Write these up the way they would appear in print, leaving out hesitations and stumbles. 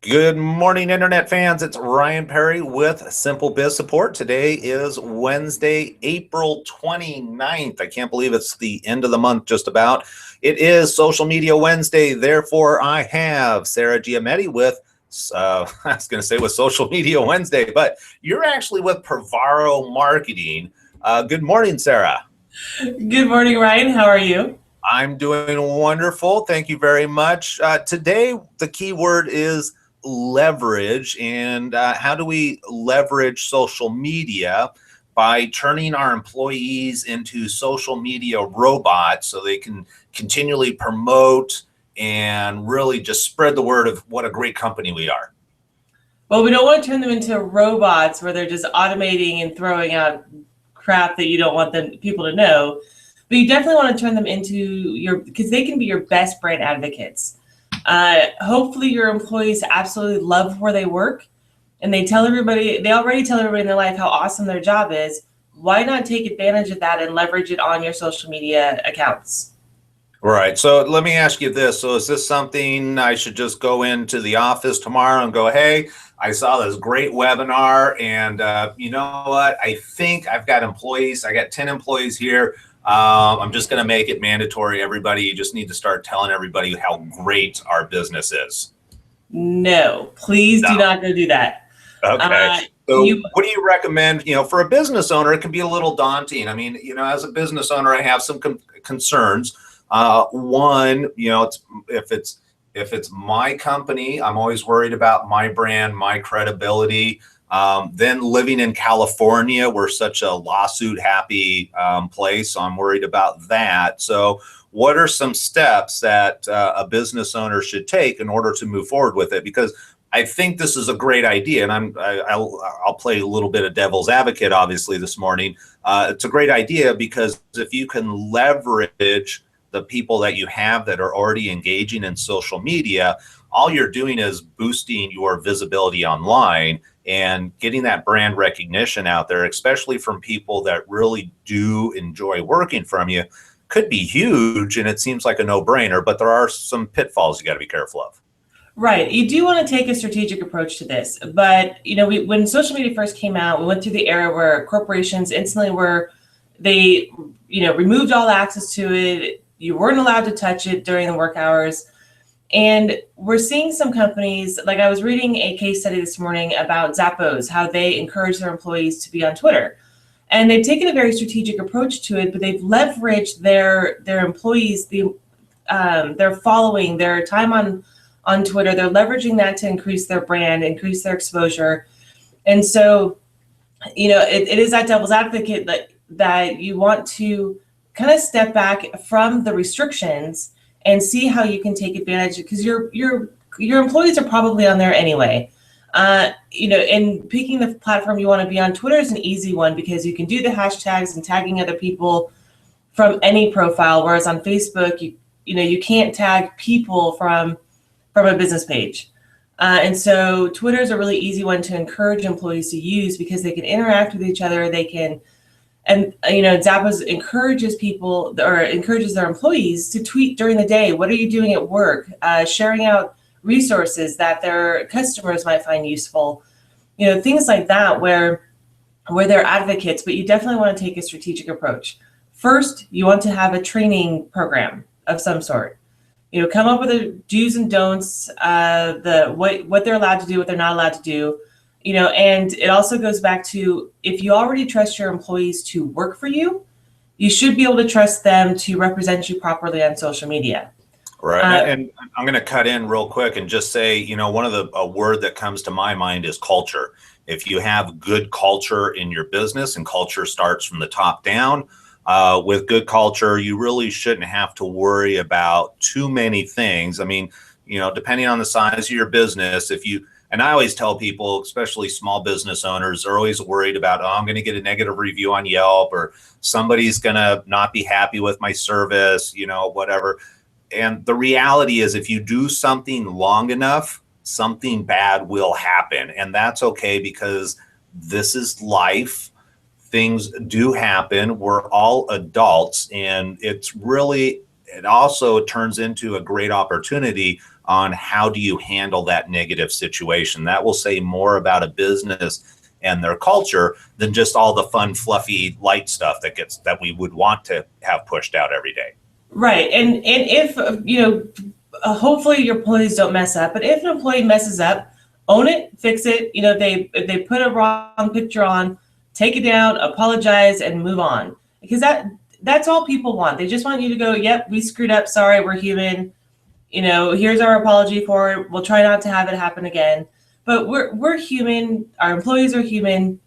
Good morning, Internet fans. It's Ryan Perry with Simple Biz Support. Today is Wednesday, April 29th. I can't believe it's the end of the month just about. It is Social Media Wednesday. Therefore, I have Sarah Giametti with, I was going to say with Social Media Wednesday, but you're actually with Pravaro Marketing. Good morning, Sarah. Good morning, Ryan. How are you? I'm doing wonderful. Thank you very much. Today, the key word is leverage. And how do we leverage social media? By turning our employees into social media robots so they can continually promote and really just spread the word of what a great company we are. Well, we don't want to turn them into robots where they're just automating and throwing out crap that you don't want people to know. But you definitely want to turn them into because they can be your best brand advocates. Hopefully your employees absolutely love where they work and they already tell everybody in their life how awesome their job is. Why not take advantage of that and leverage it on your social media accounts? Right. So let me ask you this. So is this something I should just go into the office tomorrow and go, hey, I saw this great webinar and you know what? I think I've got employees. I got 10 employees here. I'm just going to make it mandatory. Everybody, you just need to start telling everybody how great our business is. No, please do not go do that. Okay. So what do you recommend? For a business owner, it can be a little daunting. I mean, as a business owner, I have some concerns. One, if it's my company, I'm always worried about my brand, my credibility. Then living in California, we're such a lawsuit happy place, so I'm worried about that. So what are some steps that a business owner should take in order to move forward with it? Because I think this is a great idea, and I'll play a little bit of devil's advocate, obviously, this morning. It's a great idea because if you can leverage the people that you have that are already engaging in social media, all you're doing is boosting your visibility online and getting that brand recognition out there, especially from people that really do enjoy working from you, could be huge. And it seems like a no-brainer, but there are some pitfalls you got to be careful of. Right. You do want to take a strategic approach to this. But, when social media first came out, we went through the era where corporations instantly removed all access to it. You weren't allowed to touch it during the work hours. And we're seeing some companies, like I was reading a case study this morning about Zappos, how they encourage their employees to be on Twitter. And they've taken a very strategic approach to it, but they've leveraged their employees, their following, their time on Twitter. They're leveraging that to increase their brand, increase their exposure. And so, it is that devil's advocate that you want to kind of step back from the restrictions and see how you can take advantage, because your employees are probably on there anyway. And picking the platform you want to be on, Twitter is an easy one because you can do the hashtags and tagging other people from any profile, whereas on Facebook, you can't tag people from a business page. And so Twitter is a really easy one to encourage employees to use because they can interact with each other. They can, and Zappos encourages their employees to tweet during the day. What are you doing at work? Sharing out resources that their customers might find useful. Things like that where they're advocates, but you definitely want to take a strategic approach. First, you want to have a training program of some sort. Come up with the do's and don'ts, what they're allowed to do, what they're not allowed to do. And it also goes back to, if you already trust your employees to work for you, you should be able to trust them to represent you properly on social media. Right. And I'm going to cut in real quick and just say, a word that comes to my mind is culture. If you have good culture in your business, and culture starts from the top down, with good culture, you really shouldn't have to worry about too many things. I mean, depending on the size of your business, and I always tell people, especially small business owners, are always worried about, I'm going to get a negative review on Yelp, or somebody's going to not be happy with my service, whatever. And the reality is, if you do something long enough, something bad will happen. And that's okay, because this is life. Things do happen. We're all adults. And it also turns into a great opportunity on how do you handle that negative situation. That will say more about a business and their culture than just all the fun, fluffy, light stuff that we would want to have pushed out every day. Right. And if, hopefully your employees don't mess up, but if an employee messes up, own it, fix it. If they put a wrong picture on, take it down, apologize, and move on. Because that's all people want. They just want you to go, yep, we screwed up. Sorry, we're human. Here's our apology for it. We'll try not to have it happen again. But we're human. Our employees are human.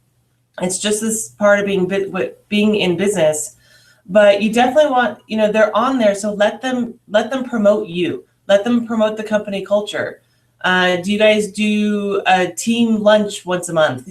It's just this part of being in business. But you definitely want, they're on there, so let them promote you. Let them promote the company culture. Do you guys do a team lunch once a month?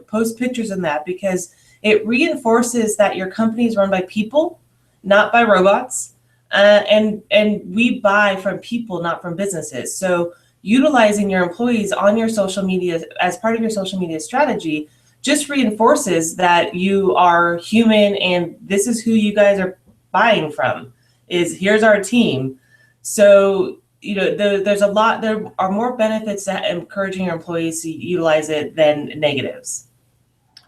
Post pictures in that, because it reinforces that your company is run by people, not by robots. And we buy from people, not from businesses. So utilizing your employees on your social media as part of your social media strategy just reinforces that you are human and this is who you guys are buying from, here's our team. So, there are more benefits to encouraging your employees to utilize it than negatives.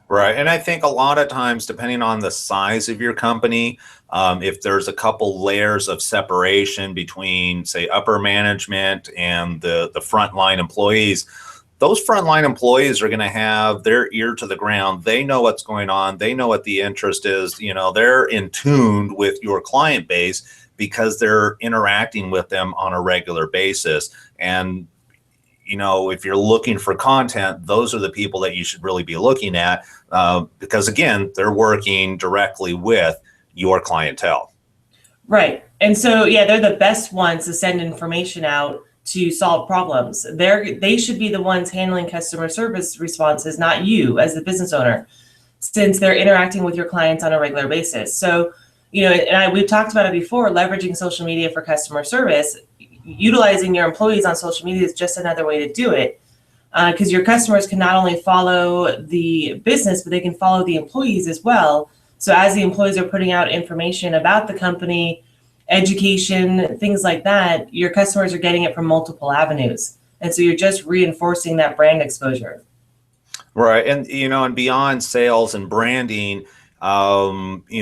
Right. And I think a lot of times, depending on the size of your company, if there's a couple layers of separation between, say, upper management and the frontline employees, those frontline employees are going to have their ear to the ground. They know what's going on. They know what the interest is. They're in tune with your client base because they're interacting with them on a regular basis. And if you're looking for content, those are the people that you should really be looking at because, again, they're working directly with your clientele. Right. And so, they're the best ones to send information out to solve problems. They should be the ones handling customer service responses, not you as the business owner, since they're interacting with your clients on a regular basis. So, we've talked about it before, leveraging social media for customer service. Utilizing your employees on social media is just another way to do it, because your customers can not only follow the business, but they can follow the employees as well. So as the employees are putting out information about the company, education, things like that, your customers are getting it from multiple avenues. And so you're just reinforcing that brand exposure. Right. And, and beyond sales and branding, in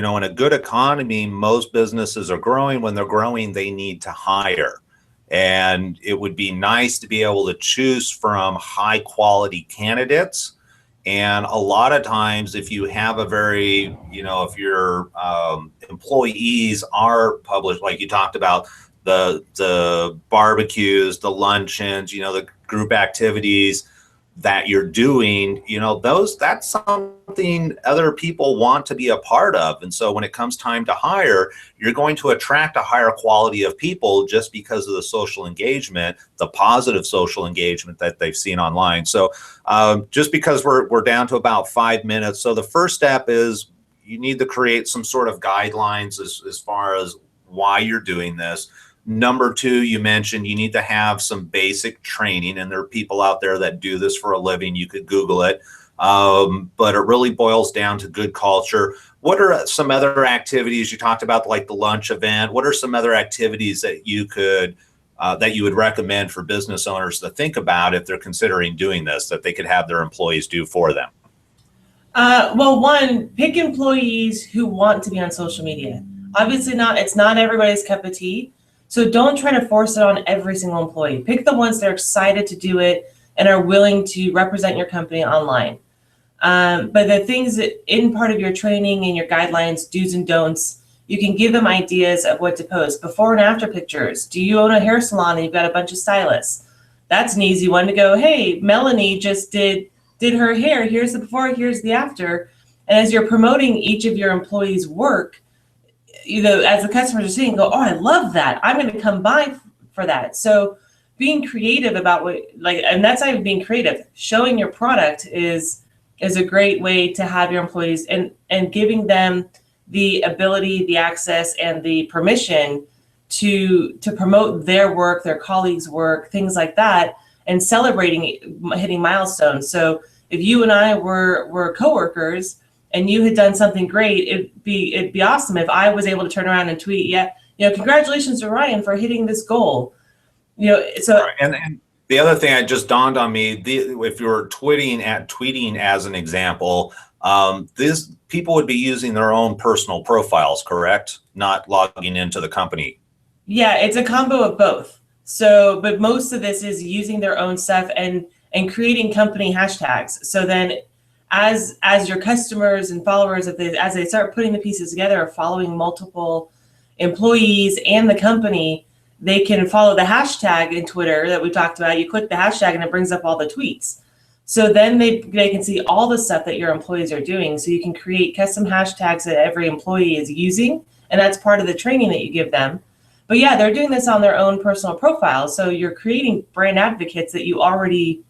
a good economy, most businesses are growing. When they're growing, they need to hire. And it would be nice to be able to choose from high quality candidates. And a lot of times, if you have if your employees are published, like you talked about, the barbecues, the luncheons, the group activities that you're doing, that's something other people want to be a part of. And so when it comes time to hire, you're going to attract a higher quality of people just because of the social engagement, the positive social engagement that they've seen online. So just because we're down to about 5 minutes. So the first step is you need to create some sort of guidelines as far as why you're doing this. Number two, you mentioned you need to have some basic training, and there are people out there that do this for a living. You could Google it, but it really boils down to good culture. What are some other activities you talked about, like the lunch event? What are some other activities that you would recommend for business owners to think about if they're considering doing this, that they could have their employees do for them? Well, one, pick employees who want to be on social media. Obviously, it's not everybody's cup of tea. So don't try to force it on every single employee. Pick the ones that are excited to do it and are willing to represent your company online. But the things that in part of your training and your guidelines, do's and don'ts, you can give them ideas of what to post. Before and after pictures. Do you own a hair salon and you've got a bunch of stylists? That's an easy one to go, hey, Melanie just did her hair. Here's the before, here's the after. And as you're promoting each of your employees' work, as the customers are seeing, go, oh, I love that. I'm going to come by for that. So being creative about and that's not even being creative. Showing your product is a great way to have your employees and giving them the ability, the access, and the permission to promote their work, their colleagues' work, things like that, and celebrating hitting milestones. So if you and I were coworkers, and you had done something great, it'd be awesome if I was able to turn around and tweet, congratulations to Ryan for hitting this goal. So right. And the other thing that just dawned on me, if you're tweeting as an example, this people would be using their own personal profiles, correct? Not logging into the company. yeah, it's a combo of both. So, but most of this is using their own stuff and creating company hashtags. So then as your customers and followers, as they start putting the pieces together of following multiple employees and the company, they can follow the hashtag in Twitter that we talked about. You click the hashtag and it brings up all the tweets. So then they can see all the stuff that your employees are doing. So you can create custom hashtags that every employee is using. And that's part of the training that you give them. But yeah, they're doing this on their own personal profile. So you're creating brand advocates that you already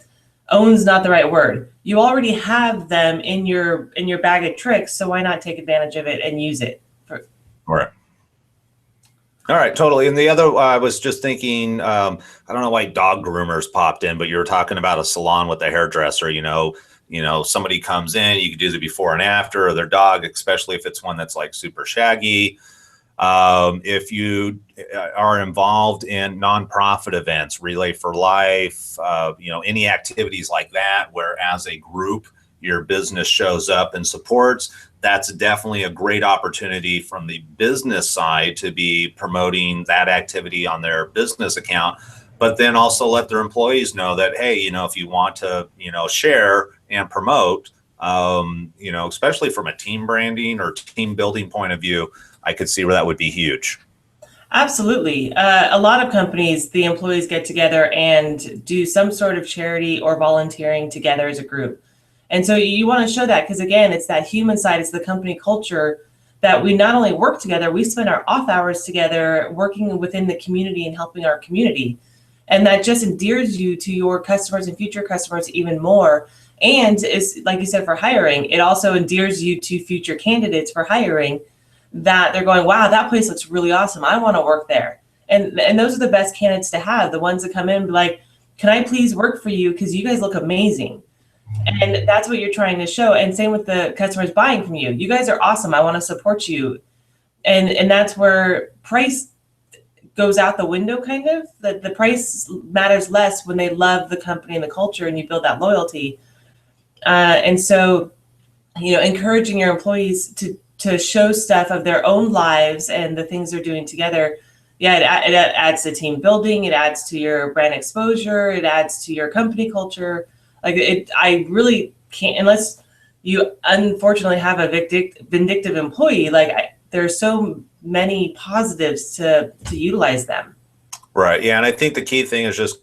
own's not the right word. You already have them in your bag of tricks. So why not take advantage of it and use it? Right. All right, totally. And the other, I was just thinking, I don't know why dog groomers popped in, but you were talking about a salon with a hairdresser. Somebody comes in, you could do the before and after of their dog, especially if it's one that's like super shaggy. If you are involved in nonprofit events, Relay for Life, any activities like that, where as a group, your business shows up and supports, that's definitely a great opportunity from the business side to be promoting that activity on their business account, but then also let their employees know that, hey, if you want to, share and promote, especially from a team branding or team building point of view, I could see where that would be huge. Absolutely. A lot of companies, the employees get together and do some sort of charity or volunteering together as a group. And so you want to show that because, again, it's that human side, it's the company culture that we not only work together, we spend our off hours together working within the community and helping our community. And that just endears you to your customers and future customers even more. And it's like you said, for hiring, it also endears you to future candidates for hiring that they're going, wow, that place looks really awesome. I want to work there. And those are the best candidates to have, the ones that come in and be like, can I please work for you? Because you guys look amazing. And that's what you're trying to show. And same with the customers buying from you. You guys are awesome. I want to support you. And that's where price goes out the window, kind of. The price matters less when they love the company and the culture and you build that loyalty. And so, encouraging your employees to show stuff of their own lives and the things they're doing together. Yeah, it adds to team building. It adds to your brand exposure. It adds to your company culture. I really can't, unless you unfortunately have a vindictive employee, there's so many positives to utilize them. Right. Yeah. And I think the key thing is just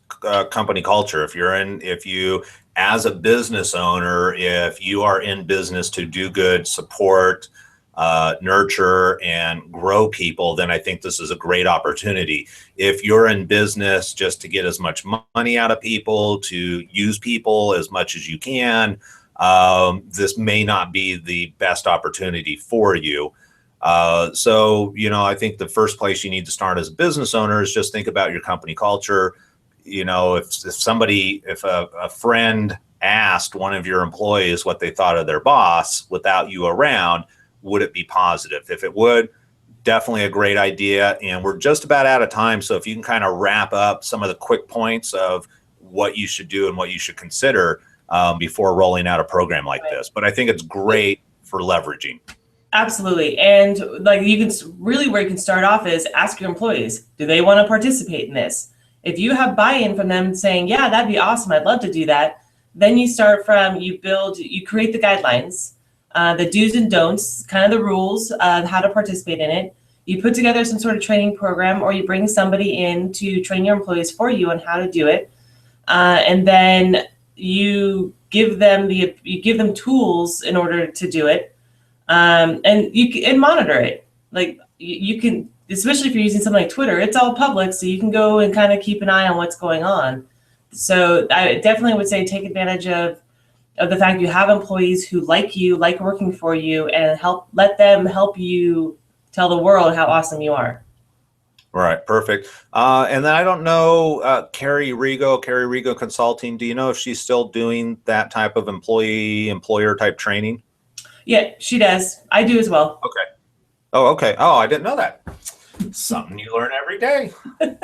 company culture. If you, as a business owner, if you are in business to do good, support, nurture and grow people, then I think this is a great opportunity. If you're in business just to get as much money out of people, to use people as much as you can, this may not be the best opportunity for you. So, I think the first place you need to start as a business owner is just think about your company culture. If a friend asked one of your employees what they thought of their boss without you around, would it be positive? If it would, definitely a great idea. And we're just about out of time. So if you can kind of wrap up some of the quick points of what you should do and what you should consider before rolling out a program like this. But I think it's great for leveraging. Absolutely. And where you can start off is ask your employees, do they want to participate in this? If you have buy-in from them saying, yeah, that'd be awesome, I'd love to do that. Then you start from, you create the guidelines. The do's and don'ts, kind of the rules of how to participate in it. You put together some sort of training program, or you bring somebody in to train your employees for you on how to do it. And then you give them tools in order to do it. And you can monitor it. You can, especially if you're using something like Twitter, it's all public, so you can go and kind of keep an eye on what's going on. So I definitely would say take advantage of the fact you have employees who like you, like working for you, and let them help you tell the world how awesome you are. Right. Perfect. And then I don't know, Carrie Rigo Consulting. Do you know if she's still doing that type of employer type training? Yeah, she does. I do as well. Okay. Oh, okay. Oh, I didn't know that. Something you learn every day.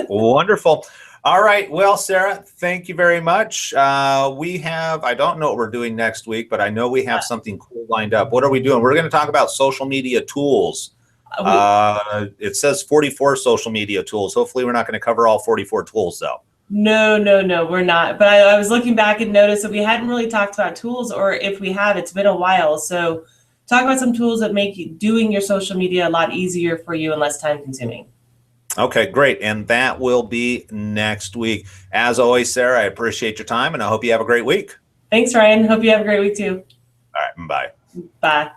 Wonderful. All right. Well, Sarah, thank you very much. I don't know what we're doing next week, but I know we have something cool lined up. What are we doing? We're going to talk about social media tools. It says 44 social media tools. Hopefully we're not going to cover all 44 tools though. No, we're not. But I was looking back and noticed that we hadn't really talked about tools, or if we have, it's been a while. So talk about some tools that make doing your social media a lot easier for you and less time consuming. Okay, great. And that will be next week. As always, Sarah, I appreciate your time and I hope you have a great week. Thanks, Ryan. Hope you have a great week too. All right. Bye. Bye.